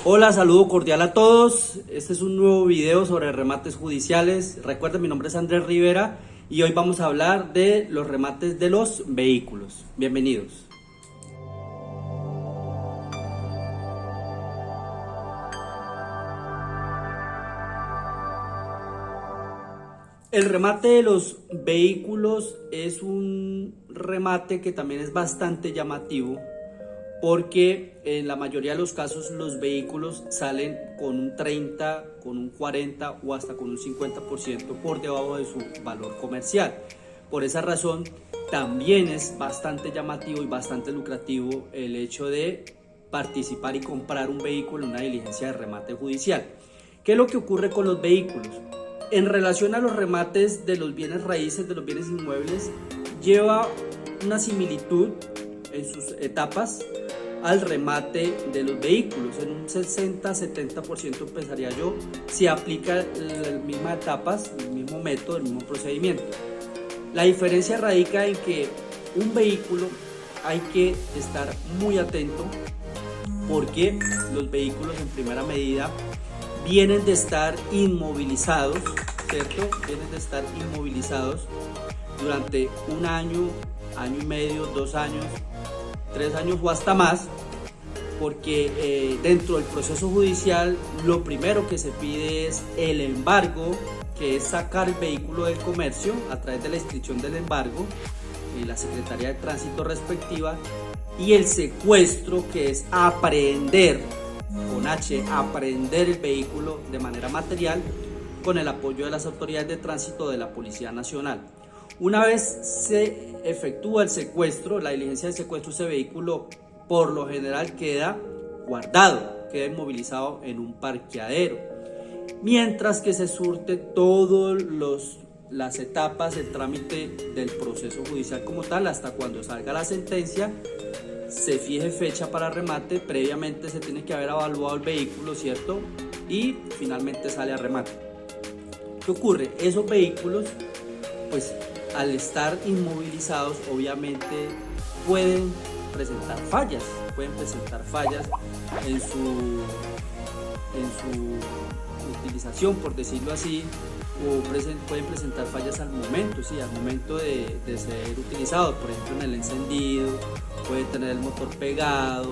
Hola, saludo cordial a todos. Este es un nuevo video sobre remates judiciales. Recuerden, mi nombre es Andrés Rivera y hoy vamos a hablar de los remates de los vehículos. Bienvenidos. El remate de los vehículos es un remate que también es bastante llamativo, porque en la mayoría de los casos los vehículos salen con un 30, con un 40 o hasta con un 50% por debajo de su valor comercial. Por esa razón también es bastante llamativo y bastante lucrativo el hecho de participar y comprar un vehículo en una diligencia de remate judicial. ¿Qué es lo que ocurre con los vehículos? En relación a los remates de los bienes raíces, de los bienes inmuebles, lleva una similitud en sus etapas al remate de los vehículos. En un 60-70% pensaría yo, se aplica las mismas etapas, el mismo método, el mismo procedimiento. La diferencia radica en que un vehículo hay que estar muy atento, porque los vehículos en primera medida vienen de estar inmovilizados, ¿cierto? Vienen de estar inmovilizados durante un año, año y medio, 2 años, 3 años o hasta más, porque dentro del proceso judicial lo primero que se pide es el embargo, que es sacar el vehículo del comercio a través de la inscripción del embargo y la Secretaría de Tránsito respectiva, y el secuestro, que es apreender, con H, apreender el vehículo de manera material con el apoyo de las autoridades de tránsito de la Policía Nacional. Una vez se efectúa el secuestro, la diligencia de secuestro, ese vehículo por lo general queda guardado, queda inmovilizado en un parqueadero, mientras que se surte todas las etapas, el trámite del proceso judicial como tal, hasta cuando salga la sentencia, se fije fecha para remate. Previamente se tiene que haber evaluado el vehículo, ¿cierto? Y finalmente sale a remate. ¿Qué ocurre? Esos vehículos, pues al estar inmovilizados, obviamente pueden presentar fallas en su utilización, por decirlo así, o pueden presentar fallas al momento, sí, al momento de ser utilizados. Por ejemplo, en el encendido, puede tener el motor pegado,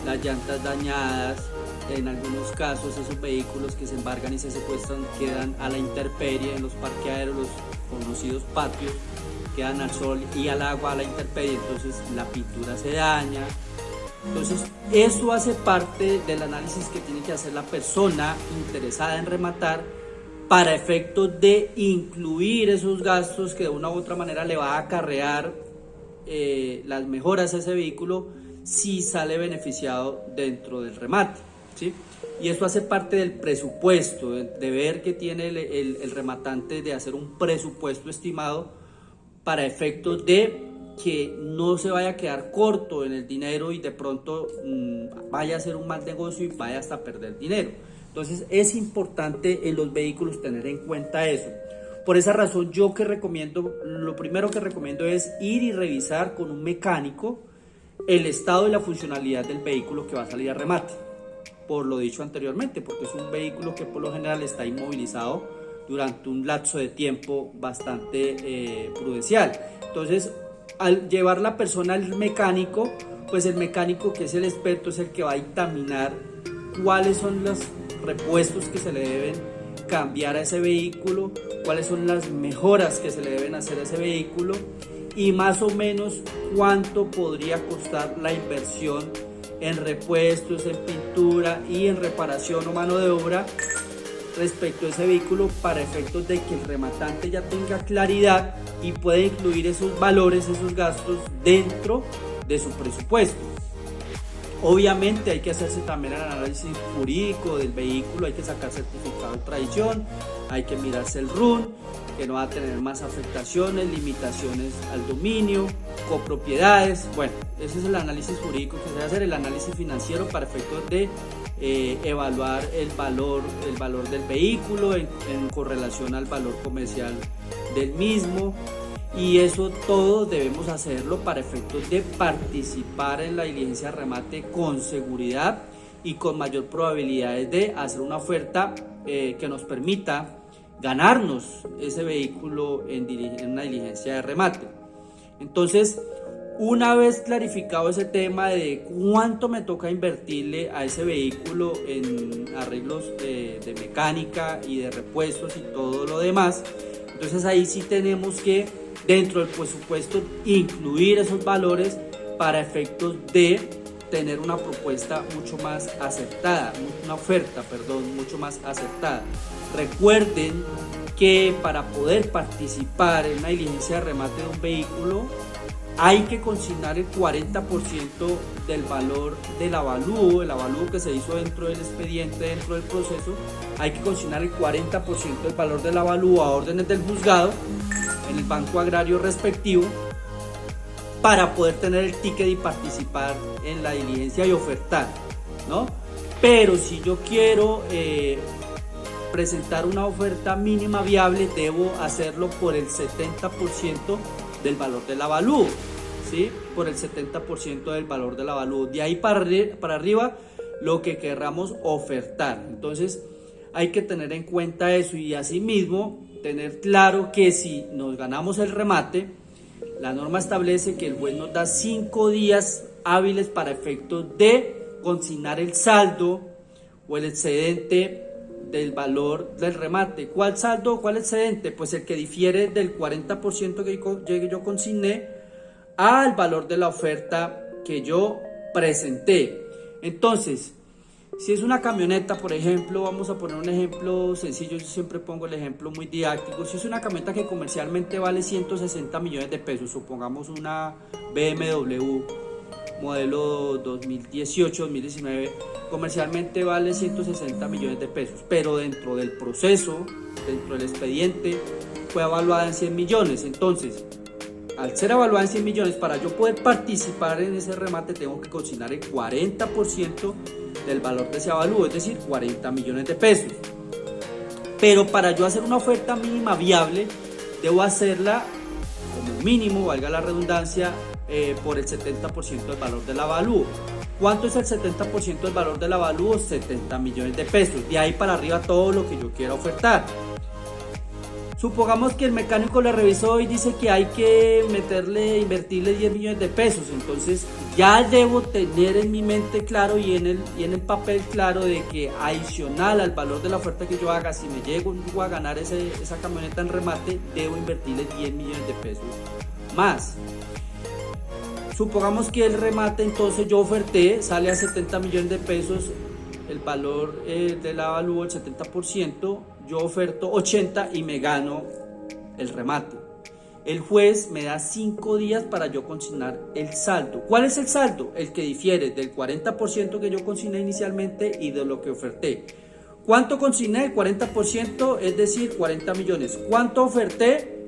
las llantas dañadas. En algunos casos esos vehículos que se embargan y se secuestran quedan a la intemperie en los parqueaderos, los conocidos patios, quedan al sol y al agua, a la intemperie, entonces la pintura se daña. Entonces eso hace parte del análisis que tiene que hacer la persona interesada en rematar, para efectos de incluir esos gastos que de una u otra manera le va a acarrear las mejoras a ese vehículo si sale beneficiado dentro del remate, ¿sí? Y esto hace parte del presupuesto, de ver que tiene el rematante, de hacer un presupuesto estimado para efectos de que no se vaya a quedar corto en el dinero y de pronto vaya a hacer un mal negocio y vaya hasta perder dinero. Entonces es importante en los vehículos tener en cuenta eso. Por esa razón yo lo primero que recomiendo es ir y revisar con un mecánico el estado y la funcionalidad del vehículo que va a salir a remate, por lo dicho anteriormente, porque es un vehículo que por lo general está inmovilizado durante un lapso de tiempo bastante prudencial. Entonces, al llevar la persona al mecánico, pues el mecánico, que es el experto, es el que va a dictaminar cuáles son los repuestos que se le deben cambiar a ese vehículo, cuáles son las mejoras que se le deben hacer a ese vehículo, y más o menos cuánto podría costar la inversión en repuestos, en pintura y en reparación o mano de obra respecto a ese vehículo, para efectos de que el rematante ya tenga claridad y pueda incluir esos valores, esos gastos dentro de su presupuesto. Obviamente hay que hacerse también el análisis jurídico del vehículo, hay que sacar certificado de tradición, hay que mirarse el RUN, que no va a tener más afectaciones, limitaciones al dominio, copropiedades. Bueno, ese es el análisis jurídico que se debe hacer, el análisis financiero para efectos de evaluar el valor del vehículo en correlación al valor comercial del mismo. Y eso todo debemos hacerlo para efectos de participar en la diligencia de remate con seguridad y con mayor probabilidades de hacer una oferta que nos permita ganarnos ese vehículo en una diligencia de remate. Entonces, una vez clarificado ese tema de cuánto me toca invertirle a ese vehículo en arreglos de mecánica y de repuestos y todo lo demás, entonces ahí sí tenemos que dentro del presupuesto incluir esos valores para efectos de tener una propuesta mucho más acertada, una oferta, mucho más acertada. Recuerden que para poder participar en una diligencia de remate de un vehículo hay que consignar el 40% del valor del avalúo, el avalúo que se hizo dentro del expediente, dentro del proceso. Hay que consignar el 40% del valor del avalúo a órdenes del juzgado en el banco agrario respectivo para poder tener el ticket y participar en la diligencia y ofertar, ¿no? Pero si yo quiero presentar una oferta mínima viable, debo hacerlo por el 70% del valor del avalúo, ¿sí? Por el 70% del valor del avalúo. De ahí para arriba, lo que querramos ofertar. Entonces, hay que tener en cuenta eso y asimismo tener claro que si nos ganamos el remate, la norma establece que el juez nos da 5 días hábiles para efectos de consignar el saldo o el excedente del valor del remate. ¿Cuál saldo o cuál excedente? Pues el que difiere del 40% que yo consigné al valor de la oferta que yo presenté. Entonces, si es una camioneta, por ejemplo, vamos a poner un ejemplo sencillo, yo siempre pongo el ejemplo muy didáctico. Si es una camioneta que comercialmente vale 160 millones de pesos, supongamos una BMW modelo 2018-2019, comercialmente vale 160 millones de pesos, pero dentro del proceso, dentro del expediente, fue evaluada en 100 millones. Entonces, al ser evaluada en 100 millones, para yo poder participar en ese remate, tengo que consignar el 40% del valor de ese avalúo, es decir, 40 millones de pesos. Pero para yo hacer una oferta mínima viable, debo hacerla como mínimo, valga la redundancia, por el 70% del valor del avalúo. ¿Cuánto es el 70% del valor del avalúo? 70 millones de pesos. De ahí para arriba todo lo que yo quiera ofertar. Supongamos que el mecánico le revisó y dice que hay que invertirle 10 millones de pesos. Entonces ya debo tener en mi mente claro y en el papel claro de que adicional al valor de la oferta que yo haga, si me llego a ganar esa camioneta en remate, debo invertirle 10 millones de pesos más. Supongamos que el remate, entonces yo oferté, sale a 70 millones de pesos el valor del avalúo, el 70%, yo oferto 80 y me gano el remate. El juez me da 5 días para yo consignar el saldo. ¿Cuál es el saldo? El que difiere del 40% que yo consigné inicialmente y de lo que oferté. ¿Cuánto consigné? El 40%, es decir, 40 millones. ¿Cuánto oferté?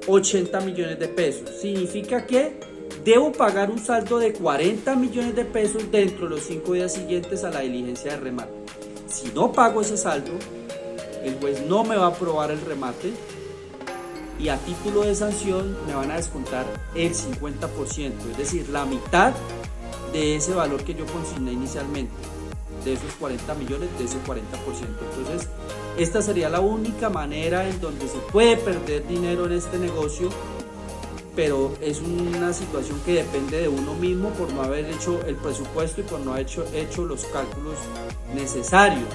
80 millones de pesos. Significa que debo pagar un saldo de 40 millones de pesos dentro de los 5 días siguientes a la diligencia de remate. Si no pago ese saldo, el juez no me va a aprobar el remate y a título de sanción me van a descontar el 50%, es decir, la mitad de ese valor que yo consigné inicialmente, de esos 40 millones, de ese 40%. Entonces, esta sería la única manera en donde se puede perder dinero en este negocio, pero es una situación que depende de uno mismo por no haber hecho el presupuesto y por no haber hecho los cálculos necesarios.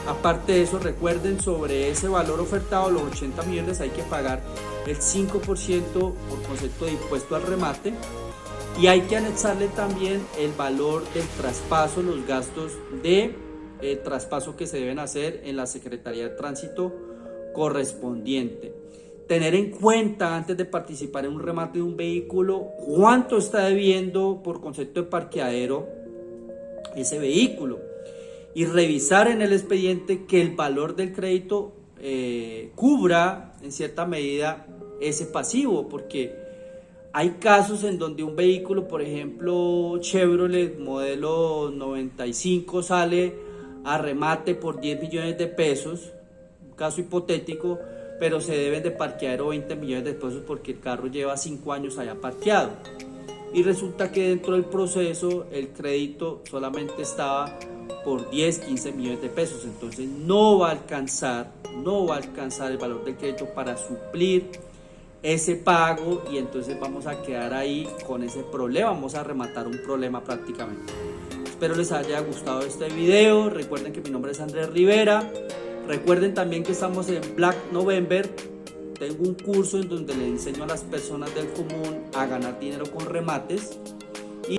Aparte de eso, recuerden, sobre ese valor ofertado, los 80 millones, hay que pagar el 5% por concepto de impuesto al remate y hay que anexarle también el valor del traspaso, los gastos de traspaso que se deben hacer en la Secretaría de Tránsito correspondiente. Tener en cuenta antes de participar en un remate de un vehículo cuánto está debiendo por concepto de parqueadero ese vehículo y revisar en el expediente que el valor del crédito cubra en cierta medida ese pasivo, porque hay casos en donde un vehículo, por ejemplo Chevrolet modelo 95, sale a remate por 10 millones de pesos, un caso hipotético, pero se deben de parqueadero 20 millones de pesos porque el carro lleva 5 años allá parqueado. Y resulta que dentro del proceso el crédito solamente estaba por 10, 15 millones de pesos. Entonces no va a alcanzar el valor del crédito para suplir ese pago, y entonces vamos a quedar ahí con ese problema, vamos a rematar un problema prácticamente. Espero les haya gustado este video. Recuerden que mi nombre es Andrés Rivera. Recuerden también que estamos en Black November. Tengo un curso en donde le enseño a las personas del común a ganar dinero con remates.